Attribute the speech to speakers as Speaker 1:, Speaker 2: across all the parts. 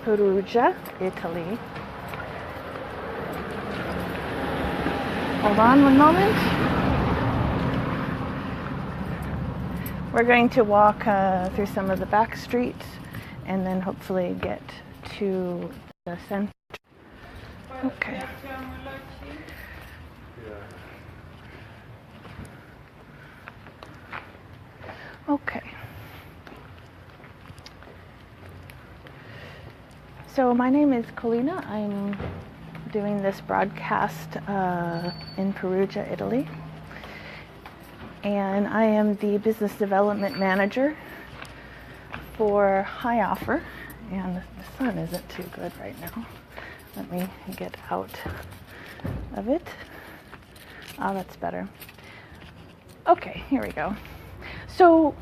Speaker 1: Perugia, Italy. Hold on one moment. We're going to walk through some of the back streets and then hopefully get to the center. Okay. Okay. So my name is Colina. I'm doing this broadcast in Perugia, Italy. And I am the business development manager for Hioffer. And the sun isn't too good right now. Let me get out of it. Oh, that's better. Okay, here we go. So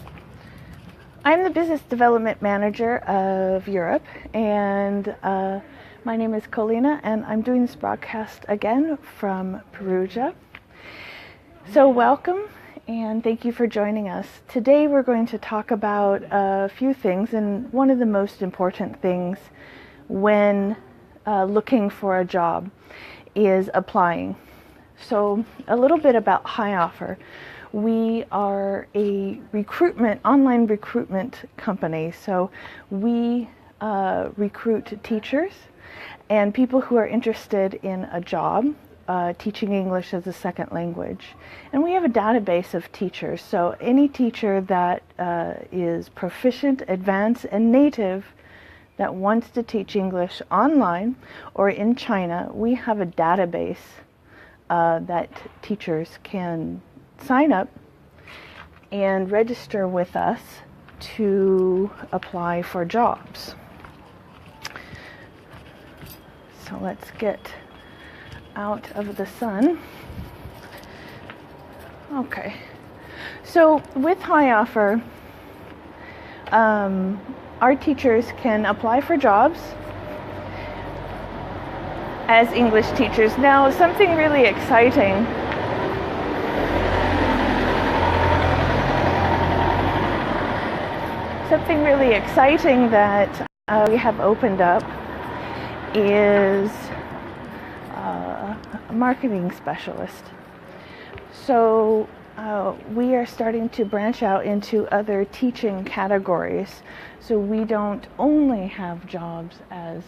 Speaker 1: I'm the business development manager of Europe, and my name is Colina, and I'm doing this broadcast again from Perugia. So welcome, and thank you for joining us. Today we're going to talk about a few things, and one of the most important things when looking for a job is applying. So a little bit about Hioffer. We are a online recruitment company. So we recruit teachers and people who are interested in a job, teaching English as a second language. And we have a database of teachers. So any teacher that is proficient, advanced, and native that wants to teach English online or in China, we have a database that teachers can sign up and register with us to apply for jobs. So let's get out of the sun. Okay. So with Hioffer, our teachers can apply for jobs as English teachers. Now, something really exciting that we have opened up is a marketing specialist. So we are starting to branch out into other teaching categories. So we don't only have jobs as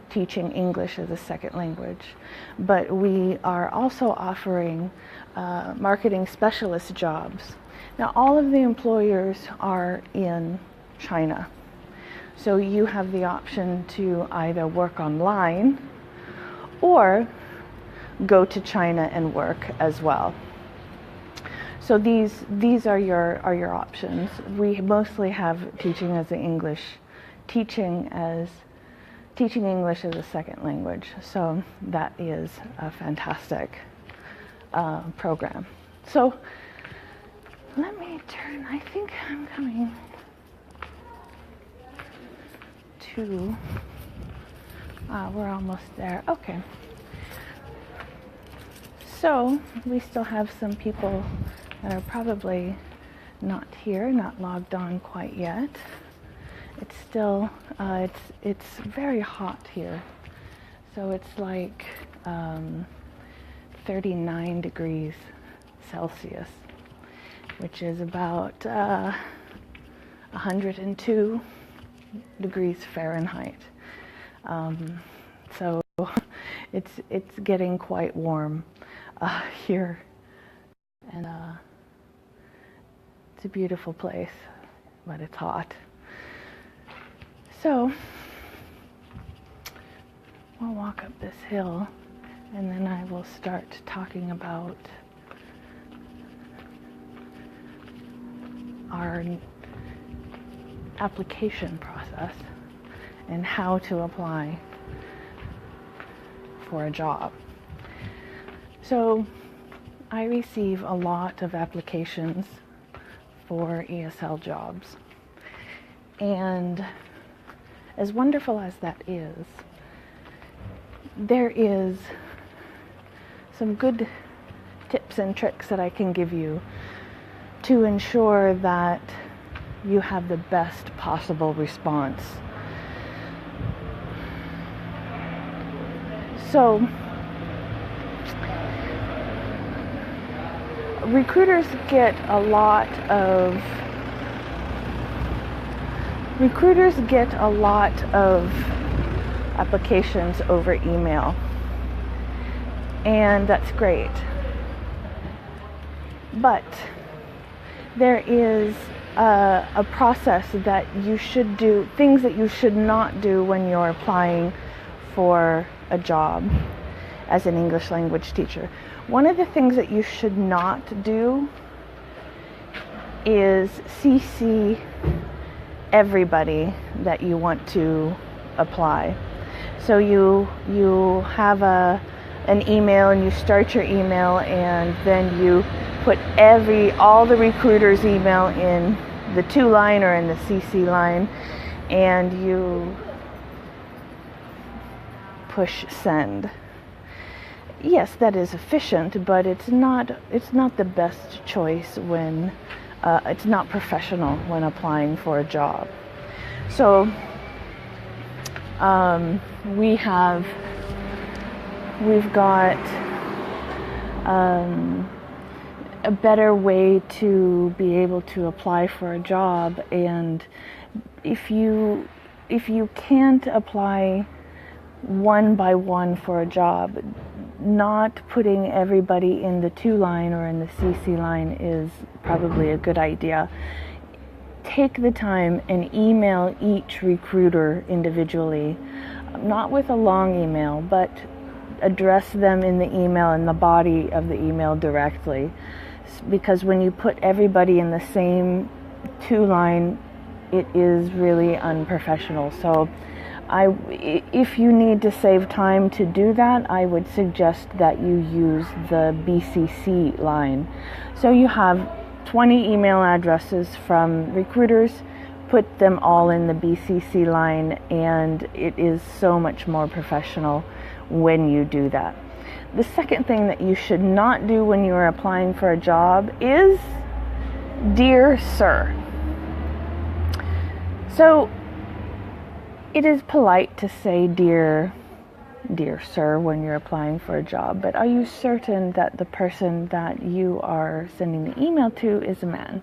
Speaker 1: teaching English as a second language, but we are also offering marketing specialist jobs. Now, all of the employers are in China. So you have the option to either work online or go to China and work as well. So these are your options. We mostly have teaching English as a second language. So that is a fantastic program. So let me turn. I think I'm coming to. We're almost there. Okay. So we still have some people that are probably not here, not logged on quite yet. It's still, it's very hot here. So it's like 39 degrees Celsius, which is about 102 degrees Fahrenheit. So it's getting quite warm here, and it's a beautiful place, but it's hot. So we'll walk up this hill, and then I will start talking about our application process and how to apply for a job. So I receive a lot of applications for ESL jobs, and as wonderful as that is, there is some good tips and tricks that I can give you to ensure that you have the best possible response. So recruiters get a lot of applications over email, and that's great. But there is a process that you should do, things that you should not do when you're applying for a job as an English language teacher. One of the things that you should not do is CC everybody that you want to apply. So you have an email, and you start your email, and then you put all the recruiters' email in the to line or in the CC line, and you push send. Yes, that is efficient, but it's not the best choice when it's not professional when applying for a job. So we've got a better way to be able to apply for a job, and if you can't apply one by one for a job, not putting everybody in the to line or in the CC line is probably a good idea. Take the time and email each recruiter individually, not with a long email, but address them in the email, in the body of the email directly. Because when you put everybody in the same to line, it is really unprofessional. So if you need to save time to do that, I would suggest that you use the BCC line. So you have 20 email addresses from recruiters, put them all in the BCC line, and it is so much more professional when you do that. The second thing that you should not do when you are applying for a job is Dear Sir. So it is polite to say dear sir when you're applying for a job, but are you certain that the person that you are sending the email to is a man?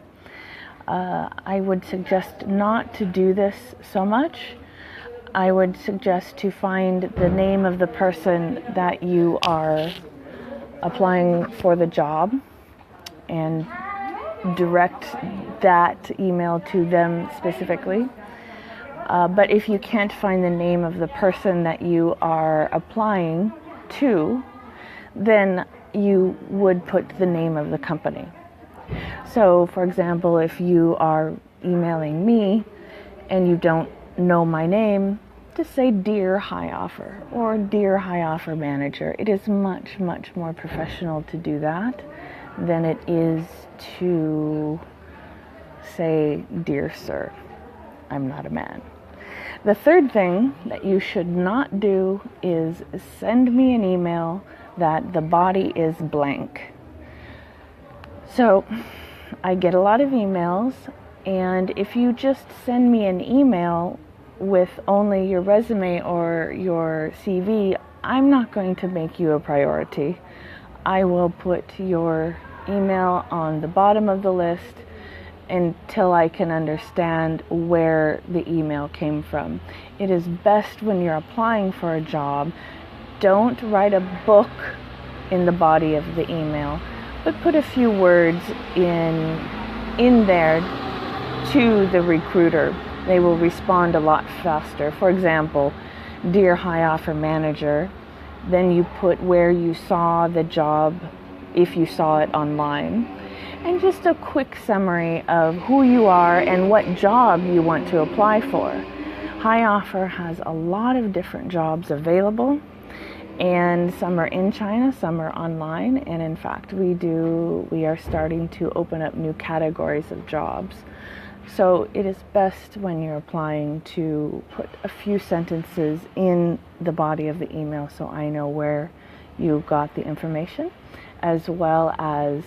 Speaker 1: I would suggest not to do this so much. I would suggest to find the name of the person that you are applying for the job and direct that email to them specifically. But if you can't find the name of the person that you are applying to, then you would put the name of the company. So, for example, if you are emailing me and you don't know my name, just say Dear Hioffer or Dear Hioffer Manager. It is much, much more professional to do that than it is to say Dear Sir. I'm not a man. The third thing that you should not do is send me an email that the body is blank. So I get a lot of emails, and if you just send me an email with only your resume or your CV, I'm not going to make you a priority. I will put your email on the bottom of the list until I can understand where the email came from. It is best when you're applying for a job, don't write a book in the body of the email, but put a few words in there to the recruiter. They will respond a lot faster. For example, Dear Hioffer Manager, then you put where you saw the job, if you saw it online, and just a quick summary of who you are and what job you want to apply for. Hioffer has a lot of different jobs available, and some are in China, some are online, and in fact we are starting to open up new categories of jobs. So it is best when you're applying to put a few sentences in the body of the email so I know where you got the information, as well as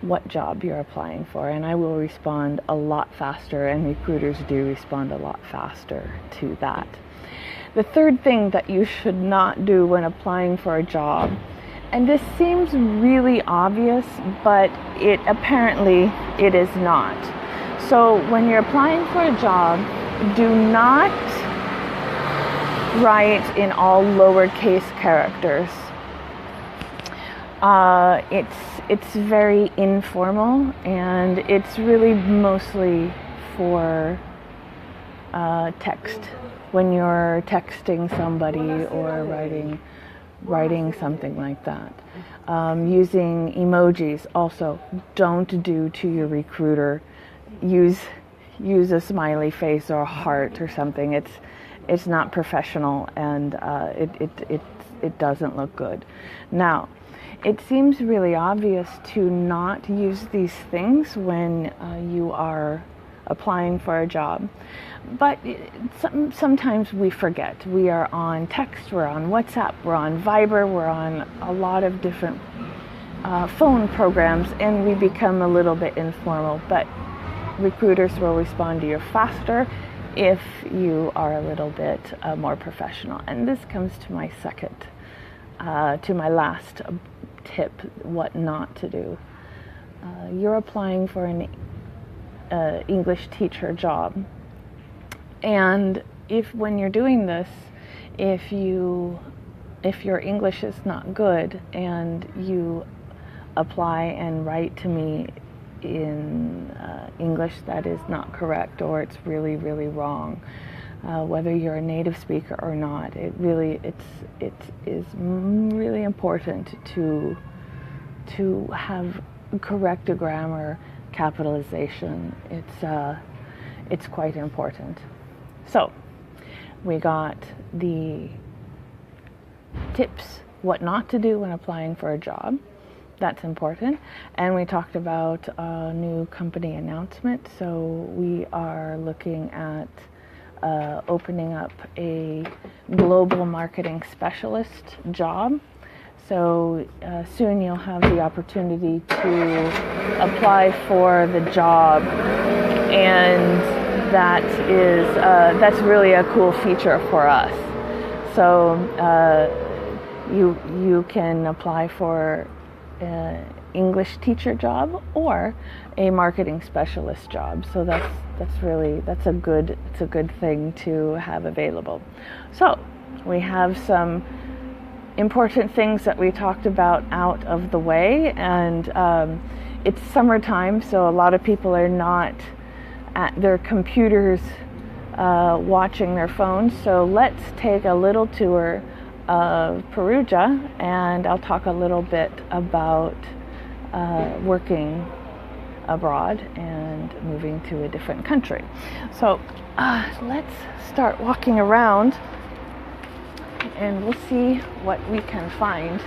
Speaker 1: what job you're applying for, and I will respond a lot faster, and recruiters do respond a lot faster to that. The third thing that you should not do when applying for a job, and this seems really obvious, but it is not. So when you're applying for a job, do not write in all lowercase characters. It's very informal, and it's really mostly for text, when you're texting somebody or writing something like that. Using emojis also, don't do to your recruiter. Use a smiley face or a heart or something. It's not professional, and it doesn't look good. Now, it seems really obvious to not use these things when you are applying for a job, but sometimes we forget. We are on text, we're on WhatsApp, we're on Viber, we're on a lot of different phone programs, and we become a little bit informal, but recruiters will respond to you faster if you are a little bit more professional. And this comes to my last tip, what not to do. You're applying for an English teacher job, and when you're doing this, if your English is not good and you apply and write to me in English that is not correct, or it's really, really wrong, whether you're a native speaker or not, it is really important to have correct grammar, capitalization. It's quite important. So we got the tips, what not to do when applying for a job. That's important. And we talked about a new company announcement. So we are looking at opening up a global marketing specialist job. So soon you'll have the opportunity to apply for the job, and that's really a cool feature for us. So you can apply for English teacher job or a marketing specialist job. So it's a good thing to have available. So we have some important things that we talked about out of the way, and it's summertime, so a lot of people are not at their computers watching their phones. So let's take a little tour of Perugia, and I'll talk a little bit about working abroad and moving to a different country. So let's start walking around, and we'll see what we can find.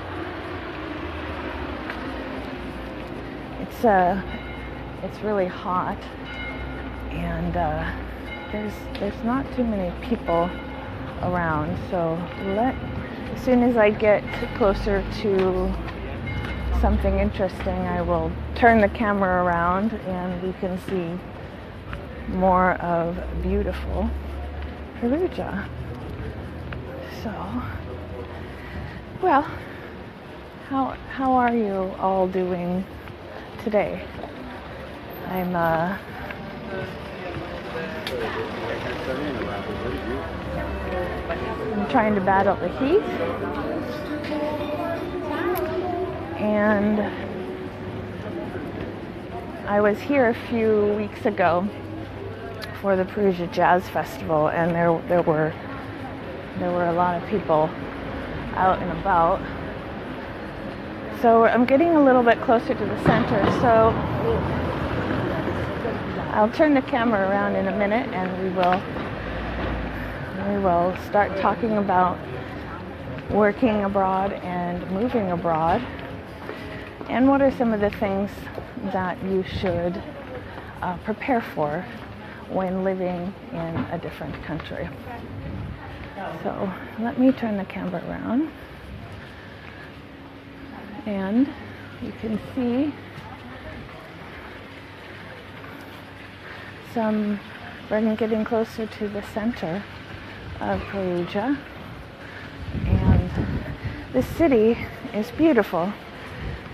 Speaker 1: It's really hot, and there's not too many people around. So as soon as I get closer to something interesting, I will turn the camera around and we can see more of beautiful Perugia. So, well, how are you all doing today? I'm trying to battle the heat, and I was here a few weeks ago for the Perugia Jazz Festival, and there were a lot of people out and about. So I'm getting a little bit closer to the center, so I'll turn the camera around in a minute, and we will start talking about working abroad and moving abroad, and what are some of the things that you should prepare for when living in a different country. So let me turn the camera around, and you can see we're getting closer to the center of Perugia. And the city is beautiful,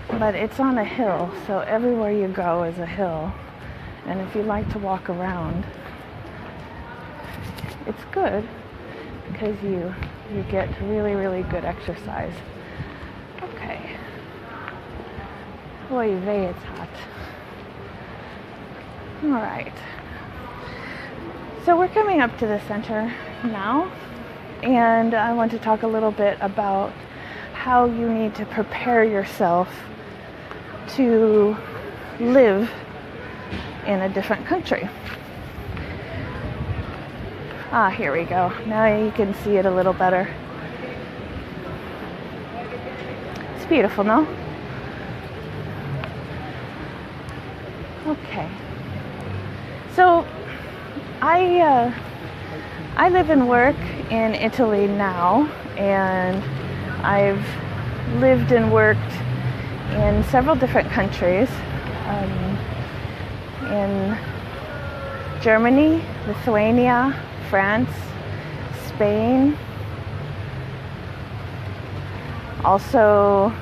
Speaker 1: but it's on a hill, so everywhere you go is a hill. And if you like to walk around, it's good because you get really, really good exercise. Okay. Oy vey, it's hot. All right. So we're coming up to the center now, and I want to talk a little bit about how you need to prepare yourself to live in a different country. Here we go. Now you can see it a little better. It's beautiful, no? Okay. So I live and work in Italy now, and I've lived and worked in several different countries. In Germany, Lithuania, France, Spain. Also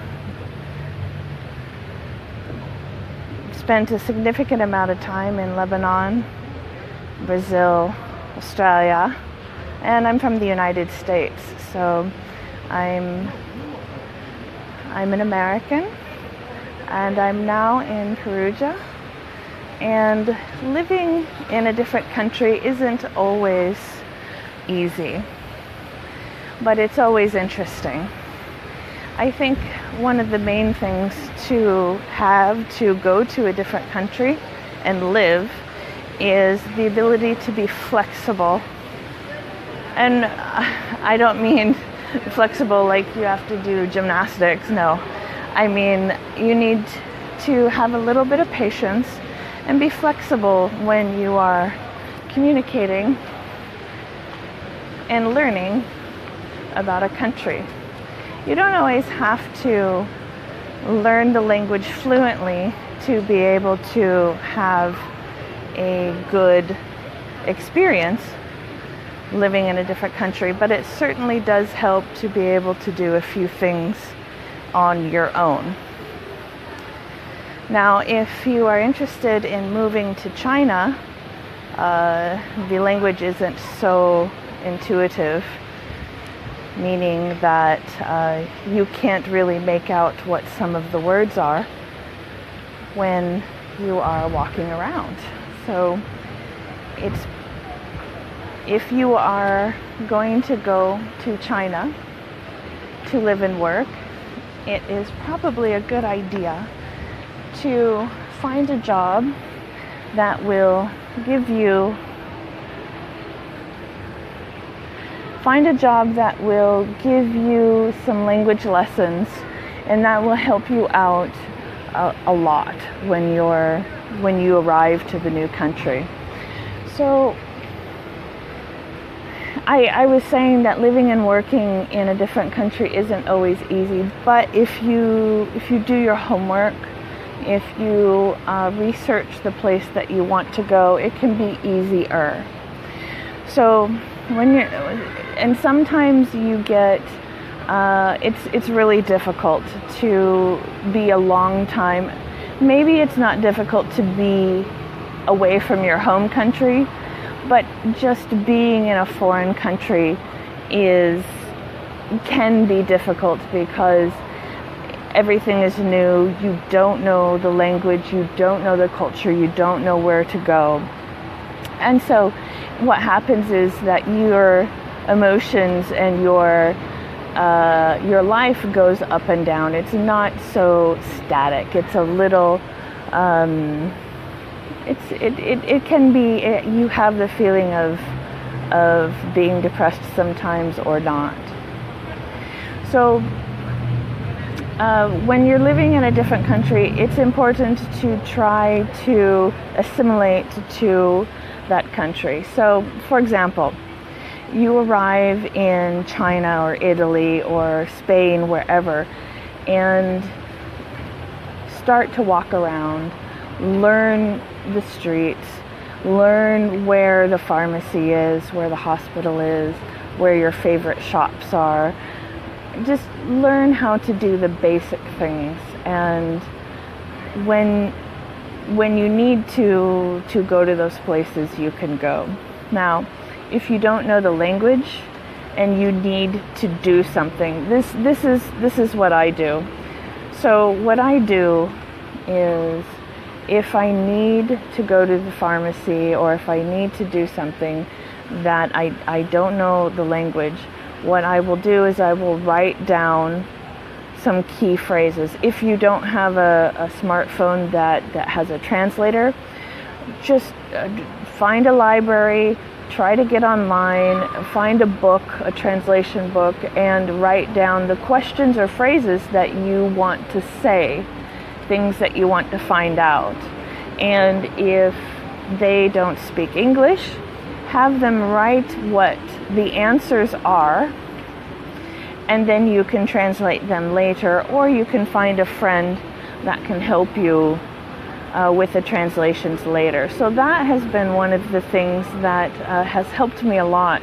Speaker 1: spent a significant amount of time in Lebanon, Brazil, Australia, and I'm from the United States, so I'm an American, and I'm now in Perugia. And living in a different country isn't always easy, but it's always interesting. I think one of the main things to have to go to a different country and live is the ability to be flexible. And I don't mean flexible like you have to do gymnastics, no. I mean, you need to have a little bit of patience and be flexible when you are communicating and learning about a country. You don't always have to learn the language fluently to be able to have a good experience living in a different country, but it certainly does help to be able to do a few things on your own. Now, if you are interested in moving to China, the language isn't so intuitive, meaning that you can't really make out what some of the words are when you are walking around. So if you are going to go to China to live and work, it is probably a good idea to find a job that will give you some language lessons, and that will help you out a lot when you arrive to the new country. So I was saying that living and working in a different country isn't always easy, but if you do your homework, if you research the place that you want to go, it can be easier. So and sometimes you get, it's really difficult to be a long time. Maybe it's not difficult to be away from your home country, but just being in a foreign country can be difficult because everything is new. You don't know the language, you don't know the culture, you don't know where to go. And so what happens is that your emotions and your life goes up and down. It's not so static. It's a little it can be, you have the feeling of being depressed sometimes or not. So when you're living in a different country, it's important to try to assimilate to that country. So, for example, you arrive in China or Italy or Spain, wherever, and start to walk around, learn the streets, learn where the pharmacy is, where the hospital is, where your favorite shops are. Just learn how to do the basic things, and when you need to go to those places, you can go. Now, if you don't know the language and you need to do something, this is what I do. So what I do is, if I need to go to the pharmacy, or if I need to do something that I don't know the language, what I will do is I will write down some key phrases. If you don't have a smartphone that has a translator, just find a library, try to get online, find a book, a translation book, and write down the questions or phrases that you want to say, things that you want to find out. And if they don't speak English, have them write what the answers are, and then you can translate them later, or you can find a friend that can help you with the translations later. So that has been one of the things that has helped me a lot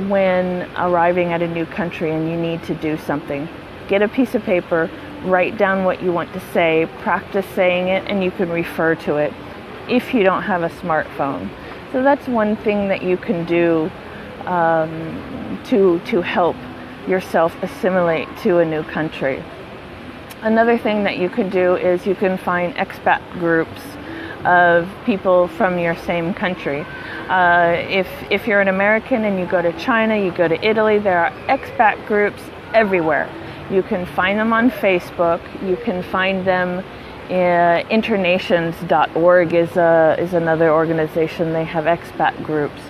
Speaker 1: when arriving at a new country and you need to do something. Get a piece of paper, write down what you want to say, practice saying it, and you can refer to it if you don't have a smartphone. So that's one thing that you can do to help yourself assimilate to a new country. Another thing that you can do is you can find expat groups of people from your same country. If you're an American and you go to China, you go to Italy, there are expat groups everywhere. You can find them on Facebook. You can find them. Internations.org is another organization. They have expat groups.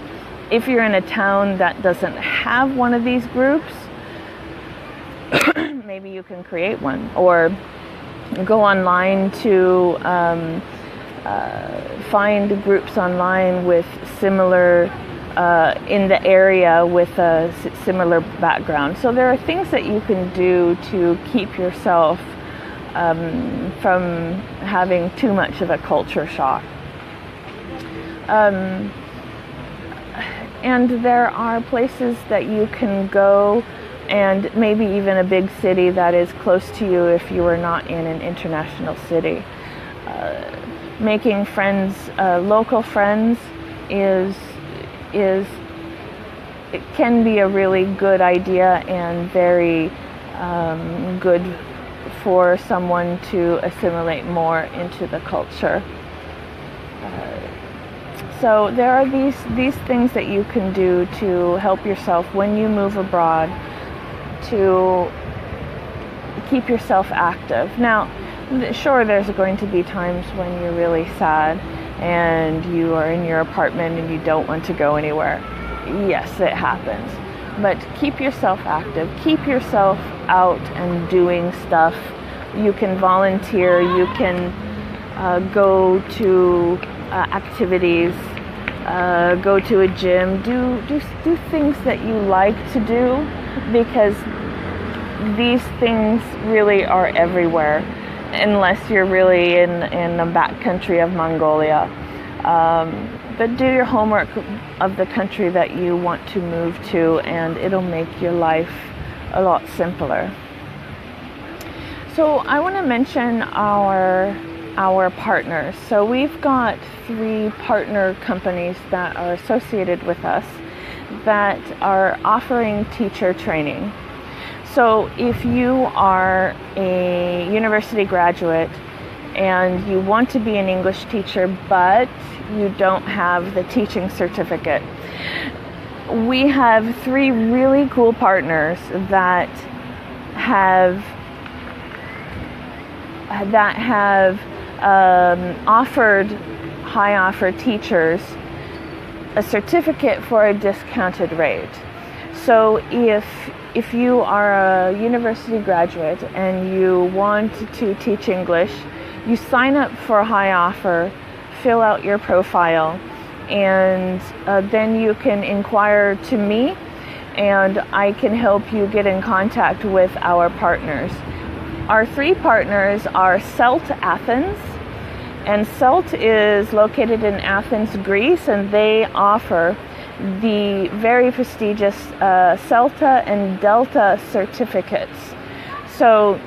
Speaker 1: If you're in a town that doesn't have one of these groups, maybe you can create one, or go online to find groups online with similar in the area with a similar background. So there are things that you can do to keep yourself from having too much of a culture shock. And there are places that you can go, and maybe even a big city that is close to you if you are not in an international city. Making friends, local friends, it can be a really good idea and very good for someone to assimilate more into the culture. So there are these things that you can do to help yourself when you move abroad, to keep yourself active. Now, sure, there's going to be times when you're really sad and you are in your apartment and you don't want to go anywhere. Yes, it happens. But keep yourself active. Keep yourself out and doing stuff. You can volunteer. You can go to activities. Go to a gym. Do things that you like to do, because these things really are everywhere, unless you're really in the backcountry of Mongolia. But do your homework of the country that you want to move to, and it'll make your life a lot simpler. So I want to mention our partners. So we've got 3 partner companies that are associated with us that are offering teacher training. So if you are a university graduate and you want to be an English teacher, but you don't have the teaching certificate, we have 3 really cool partners that have offered Hioffer teachers a certificate for a discounted rate. So if you are a university graduate and you want to teach English, you sign up for Hioffer, fill out your profile, and then you can inquire to me, and I can help you get in contact with our partners. Our 3 partners are CELT Athens, and CELT is located in Athens, Greece, and they offer the very prestigious CELTA and Delta certificates. So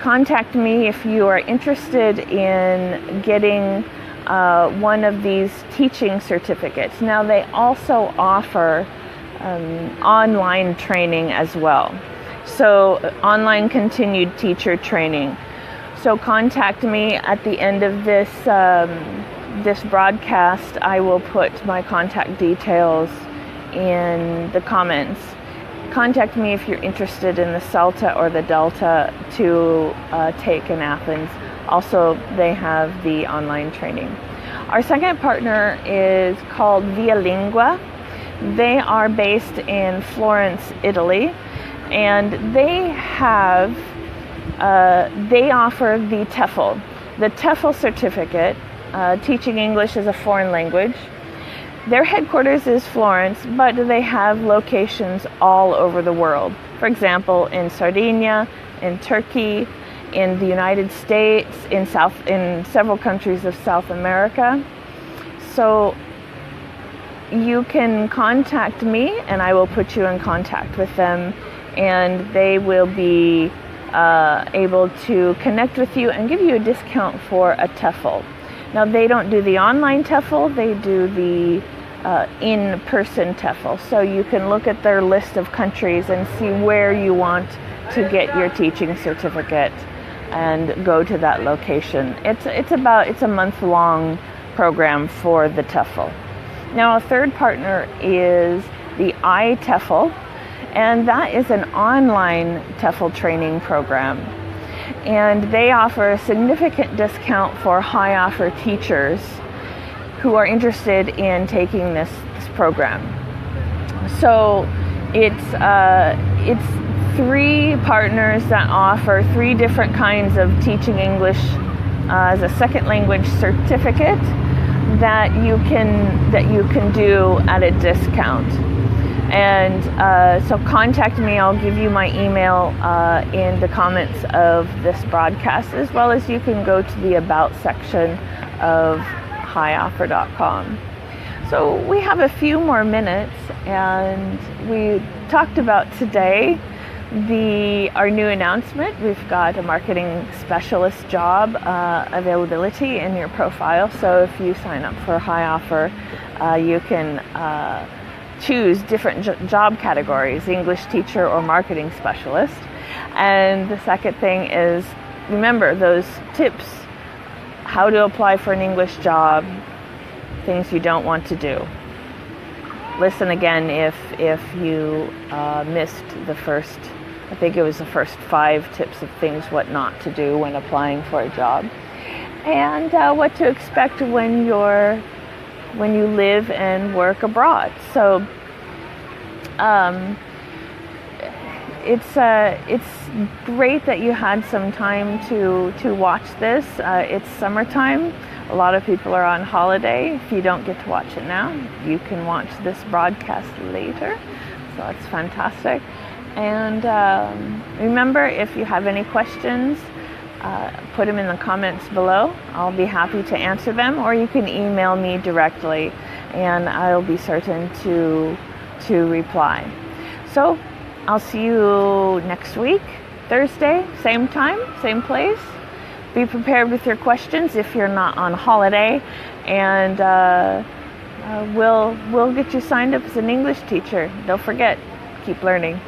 Speaker 1: contact me if you are interested in getting one of these teaching certificates. Now they also offer online training as well. So online continued teacher training. So contact me at the end of this this broadcast. I will put my contact details in the comments. Contact me if you're interested in the CELTA or the Delta to take in Athens. Also, they have the online training. Our second partner is called Via Lingua. They are based in Florence, Italy, and they offer the TEFL. The TEFL certificate, teaching English as a foreign language. Their headquarters is Florence, but they have locations all over the world. For example, in Sardinia, in Turkey, in the United States, in several countries of South America. So you can contact me and I will put you in contact with them, and they will be able to connect with you and give you a discount for a TEFL. Now they don't do the online TEFL, they do the in-person TEFL. So you can look at their list of countries and see where you want to get your teaching certificate and go to that location. It's a month-long program for the TEFL. Now a third partner is the iTEFL, and that is an online TEFL training program. And they offer a significant discount for Hioffer teachers who are interested in taking this program. So it's 3 partners that offer 3 different kinds of teaching English as a second language certificate that you can do at a discount. And so contact me. I'll give you my email in the comments of this broadcast, as well as you can go to the About section of hioffer.com. So we have a few more minutes, and we talked about today our new announcement. We've got a marketing specialist job availability in your profile. So if you sign up for Hioffer, you can choose different job categories, English teacher or marketing specialist. And the second thing is, remember those tips, how to apply for an English job, things you don't want to do. Listen again if you missed the first, I think it was the first 5 tips of things what not to do when applying for a job, and what to expect when you live and work abroad. So it's great that you had some time to watch this. It's summertime. A lot of people are on holiday. If you don't get to watch it now, you can watch this broadcast later. So that's fantastic. And remember, if you have any questions, put them in the comments below. I'll be happy to answer them, or you can email me directly and I'll be certain to reply. So I'll see you next week, Thursday, same time, same place. Be prepared with your questions if you're not on holiday, and we'll get you signed up as an English teacher. Don't forget, keep learning.